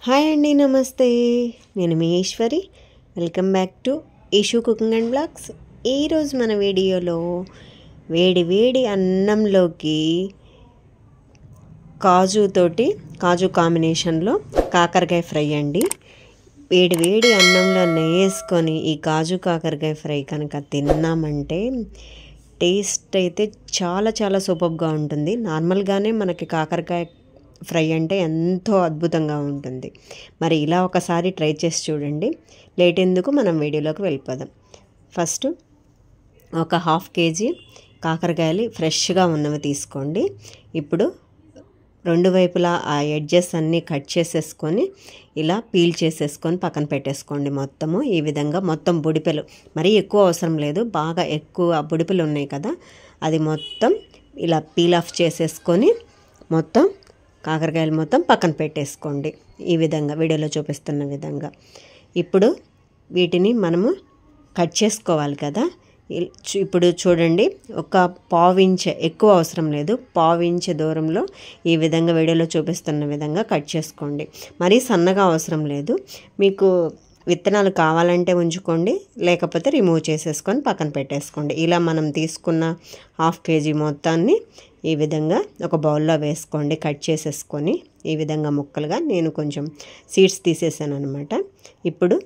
Hi అండి, నమస్తే. నేను మీ Eshwari. Welcome back to Eshu cooking and blogs. ఈరోజు మన వీడియోలో వేడి వేడి అన్నంలోకి కాజు కాంబినేషన్లో కాకరకాయ ఫ్రై అండి. వేడి వేడి అన్నంలో నెయ్యి వేసుకొని ఈ కాజు కాకరకాయ ఫ్రై కనుక తిన్నామంటే టేస్ట్ అయితే చాలా చాలా సూపర్గా ఉంటుంది. నార్మల్గానే మనకి కాకరకాయ ఫ్రై అంటే ఎంతో అద్భుతంగా ఉంటుంది. మరి ఇలా ఒకసారి ట్రై చేసి చూడండి. లేట్ ఎందుకు, మనం వీడియోలోకి వెళ్ళిపోదాం. ఫస్ట్ ఒక 1/2 kg కాకరకాయలు ఫ్రెష్గా ఉన్నవి తీసుకోండి. ఇప్పుడు రెండు వైపులా ఆ ఎడ్జెస్ అన్నీ కట్ చేసేసుకొని ఇలా పీల్ చేసేసుకొని పక్కన పెట్టేసుకోండి. మొత్తము ఈ విధంగా మొత్తం బుడిపెలు మరీ ఎక్కువ అవసరం లేదు, బాగా ఎక్కువ బుడిపెలు ఉన్నాయి కదా, అది మొత్తం ఇలా పీల్ ఆఫ్ చేసేసుకొని మొత్తం కాకరకాయలు మొత్తం పక్కన పెట్టేసుకోండి. ఈ విధంగా వీడియోలో చూపిస్తున్న విధంగా. ఇప్పుడు వీటిని మనము కట్ చేసుకోవాలి కదా. ఇప్పుడు చూడండి, ఒక 1/2 ఇంచ్, ఎక్కువ అవసరం లేదు, 1/2 ఇంచ్ దూరంలో ఈ విధంగా వీడియోలో చూపిస్తున్న విధంగా కట్ చేసుకోండి. మరీ సన్నగా అవసరం లేదు. మీకు విత్తనాలు కావాలంటే ఉంచుకోండి, లేకపోతే రిమూవ్ చేసేసుకొని పక్కన పెట్టేసుకోండి. ఇలా మనం తీసుకున్న 1/2 kg మొత్తాన్ని ఈ విధంగా ఒక బౌల్లో వేసుకోండి. కట్ చేసేసుకొని ఈ విధంగా ముక్కలుగా. నేను కొంచెం సీడ్స్ తీసేసాను అనమాట. ఇప్పుడు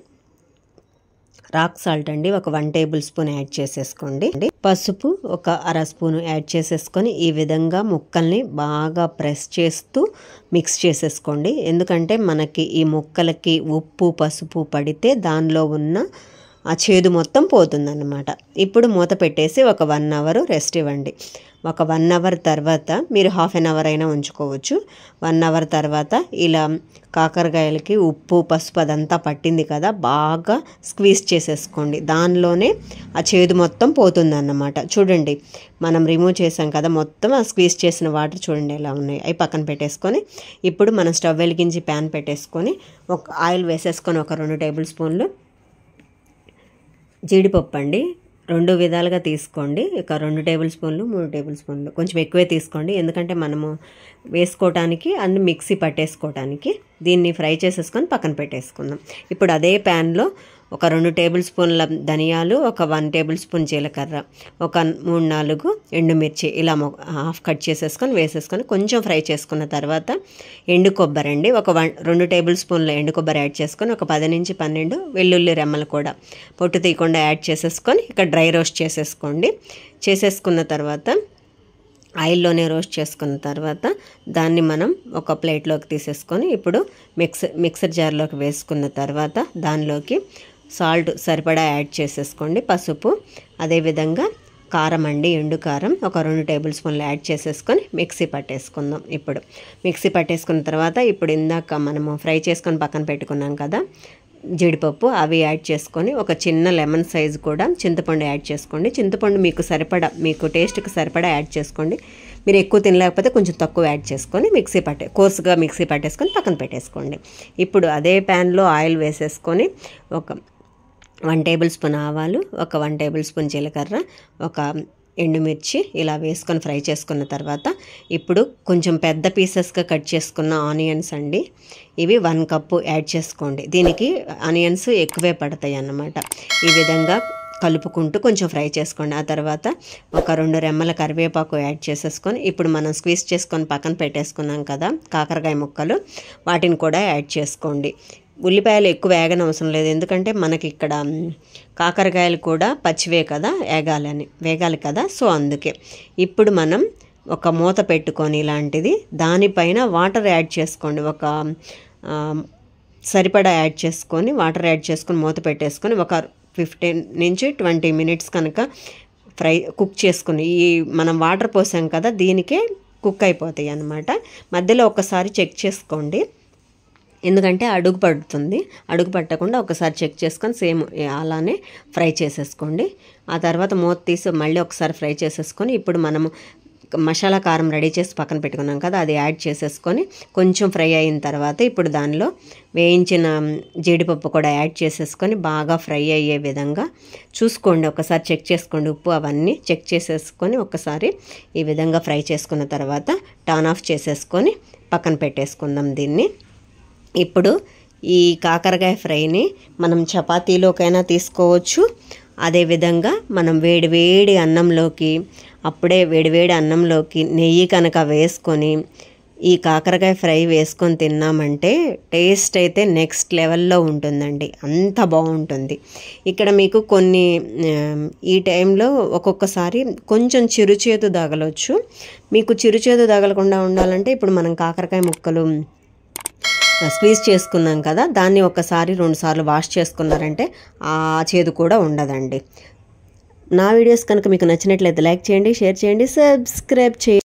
రాక్ సాల్ట్ అండి, ఒక 1 టేబుల్ స్పూన్ యాడ్ చేసేసుకోండి. పసుపు ఒక 1/2 స్పూన్ యాడ్ చేసేసుకొని ఈ విధంగా ముక్కల్ని బాగా ప్రెస్ చేస్తూ మిక్స్ చేసేసుకోండి. ఎందుకంటే మనకి ఈ ముక్కలకి ఉప్పు పసుపు పడితే దానిలో ఉన్న ఆ చేదు మొత్తం పోతుందన్నమాట. ఇప్పుడు మూత పెట్టేసి ఒక 1 అవర్ రెస్ట్ ఇవ్వండి. ఒక 1 అవర్ తర్వాత మీరు 1/2 అవర్ అయినా ఉంచుకోవచ్చు. 1 అవర్ తర్వాత ఇలా కాకరకాయలకి ఉప్పు పసుపు అదంతా పట్టింది కదా, బాగా స్క్వీజ్ చేసేసుకోండి. దానిలోనే ఆ చేదు మొత్తం పోతుందన్నమాట. చూడండి, మనం రిమూవ్ చేసాం కదా, మొత్తం ఆ స్క్వీజ్ చేసిన వాటర్ చూడండి ఎలా ఉన్నాయి. అవి పక్కన పెట్టేసుకొని ఇప్పుడు మనం స్టవ్ వెలిగించి ప్యాన్ పెట్టేసుకొని ఒక ఆయిల్ వేసేసుకొని ఒక 2 టేబుల్ స్పూన్లు జీడిపప్పు అండి, 2 విధాలుగా తీసుకోండి. ఒక 2 టేబుల్ స్పూన్లు 3 టేబుల్ స్పూన్లు, కొంచెం ఎక్కువే తీసుకోండి, ఎందుకంటే మనము వేసుకోవటానికి అన్ని మిక్సీ పట్టేసుకోవటానికి. దీన్ని ఫ్రై చేసేసుకొని పక్కన పెట్టేసుకుందాం. ఇప్పుడు అదే ప్యాన్లో ఒక 2 టేబుల్ స్పూన్ల ధనియాలు, ఒక 1 టేబుల్ స్పూన్ జీలకర్ర, ఒక 3-4 ఎండుమిర్చి ఇలా హాఫ్ కట్ చేసేసుకొని వేసేసుకొని కొంచెం ఫ్రై చేసుకున్న తర్వాత ఎండు కొబ్బరి అండి, ఒక 2 టేబుల్ స్పూన్ల ఎండు కొబ్బరి యాడ్ చేసుకొని ఒక 10-12 వెల్లుల్లి రెమ్మలు కూడా పొట్టు తీయకుండా యాడ్ చేసేసుకొని ఇక్కడ డ్రై రోస్ట్ చేసేసుకోండి. చేసేసుకున్న తర్వాత ఆయిల్లోనే రోస్ట్ చేసుకున్న తర్వాత దాన్ని మనం ఒక ప్లేట్లోకి తీసేసుకొని ఇప్పుడు మిక్సర్ జార్లోకి వేసుకున్న తర్వాత దానిలోకి సాల్ట్ సరిపడా యాడ్ చేసేసుకోండి. పసుపు, అదేవిధంగా కారం అండి, ఎండు కారం ఒక 2 టేబుల్ స్పూన్లు యాడ్ చేసేసుకొని మిక్సీ పట్టేసుకుందాం. ఇప్పుడు మిక్సీ పట్టేసుకున్న తర్వాత ఇప్పుడు ఇందాక మనము ఫ్రై చేసుకొని పక్కన పెట్టుకున్నాం కదా జీడిపప్పు, అవి యాడ్ చేసుకొని ఒక చిన్న లెమన్ సైజు కూడా చింతపండు యాడ్ చేసుకోండి. చింతపండు మీకు సరిపడా, మీకు టేస్ట్కి సరిపడా యాడ్ చేసుకోండి. మీరు ఎక్కువ తినలేకపోతే కొంచెం తక్కువ యాడ్ చేసుకొని కోర్సుగా మిక్సీ పట్టేసుకొని పక్కన పెట్టేసుకోండి. ఇప్పుడు అదే ప్యాన్లో ఆయిల్ వేసేసుకొని ఒక 1 టేబుల్ స్పూన్ ఆవాలు, ఒక 1 టేబుల్ స్పూన్ జీలకర్ర, ఒక ఎండుమిర్చి ఇలా వేసుకొని ఫ్రై చేసుకున్న తర్వాత ఇప్పుడు కొంచెం పెద్ద పీసెస్గా కట్ చేసుకున్న ఆనియన్స్ అండి, ఇవి 1 కప్పు యాడ్ చేసుకోండి. దీనికి ఆనియన్స్ ఎక్కువే పడతాయి అన్నమాట. ఈ విధంగా కలుపుకుంటూ కొంచెం ఫ్రై చేసుకోండి. ఆ తర్వాత ఒక 2 రెమ్మల కరివేపాకు యాడ్ చేసేసుకొని ఇప్పుడు మనం స్క్వీజ్ చేసుకొని పక్కన పెట్టేసుకున్నాం కదా కాకరకాయ ముక్కలు, వాటిని కూడా యాడ్ చేసుకోండి. ఉల్లిపాయలు ఎక్కువ వేగనవసరం లేదు, ఎందుకంటే మనకి ఇక్కడ కాకరకాయలు కూడా పచ్చివే కదా, వేగాలి కదా, సో అందుకే. ఇప్పుడు మనం ఒక మూత పెట్టుకొని ఇలాంటిది దానిపైన వాటర్ యాడ్ చేసుకోండి. ఒక సరిపడా యాడ్ చేసుకొని వాటర్ యాడ్ చేసుకొని మూత పెట్టేసుకొని ఒక 15-20 మినిట్స్ కనుక కుక్ చేసుకుని, ఈ మనం వాటర్ పోసాం కదా దీనికే కుక్ అయిపోతాయి అన్నమాట. మధ్యలో ఒకసారి చెక్ చేసుకోండి, ఎందుకంటే అడుగు పడుతుంది. అడుగు పట్టకుండా ఒకసారి చెక్ చేసుకొని సేమ్ అలానే ఫ్రై చేసేసుకోండి. ఆ తర్వాత మూత తీసి మళ్ళీ ఒకసారి ఫ్రై చేసేసుకొని ఇప్పుడు మనము మసాలా కారం రెడీ చేసి పక్కన పెట్టుకున్నాం కదా, అది యాడ్ చేసేసుకొని కొంచెం ఫ్రై అయిన తర్వాత ఇప్పుడు దానిలో వేయించిన జీడిపప్పు కూడా యాడ్ చేసేసుకొని బాగా ఫ్రై అయ్యే విధంగా చూసుకోండి. ఒకసారి చెక్ చేసుకోండి, ఉప్పు అవన్నీ చెక్ చేసేసుకొని ఒకసారి ఈ విధంగా ఫ్రై చేసుకున్న తర్వాత టర్న్ ఆఫ్ చేసేసుకొని పక్కన పెట్టేసుకుందాం దీన్ని. ఇప్పుడు ఈ కాకరకాయ ఫ్రైని మనం చపాతీలోకైనా తీసుకోవచ్చు. అదేవిధంగా మనం వేడి అన్నంలోకి, అప్పుడే వేడివేడి అన్నంలోకి నెయ్యి కనుక వేసుకొని ఈ కాకరకాయ ఫ్రై వేసుకొని తిన్నామంటే టేస్ట్ అయితే నెక్స్ట్ లెవెల్లో ఉంటుందండి. అంత బాగుంటుంది. ఇక్కడ మీకు కొన్ని ఈ టైంలో ఒక్కొక్కసారి కొంచెం చిరుచేదు తగలొచ్చు. మీకు చిరుచేదు తగలకుండా ఉండాలంటే ఇప్పుడు మనం కాకరకాయ ముక్కలు స్క్వీజ్ చేసుకున్నాం కదా, దాన్ని ఒకసారి 2 సార్లు వాష్ చేసుకున్నారంటే ఆ చేదు కూడా ఉండదండి. నా వీడియోస్ కనుక మీకు నచ్చినట్లయితే లైక్ చేయండి, షేర్ చేయండి, సబ్స్క్రైబ్ చేయండి.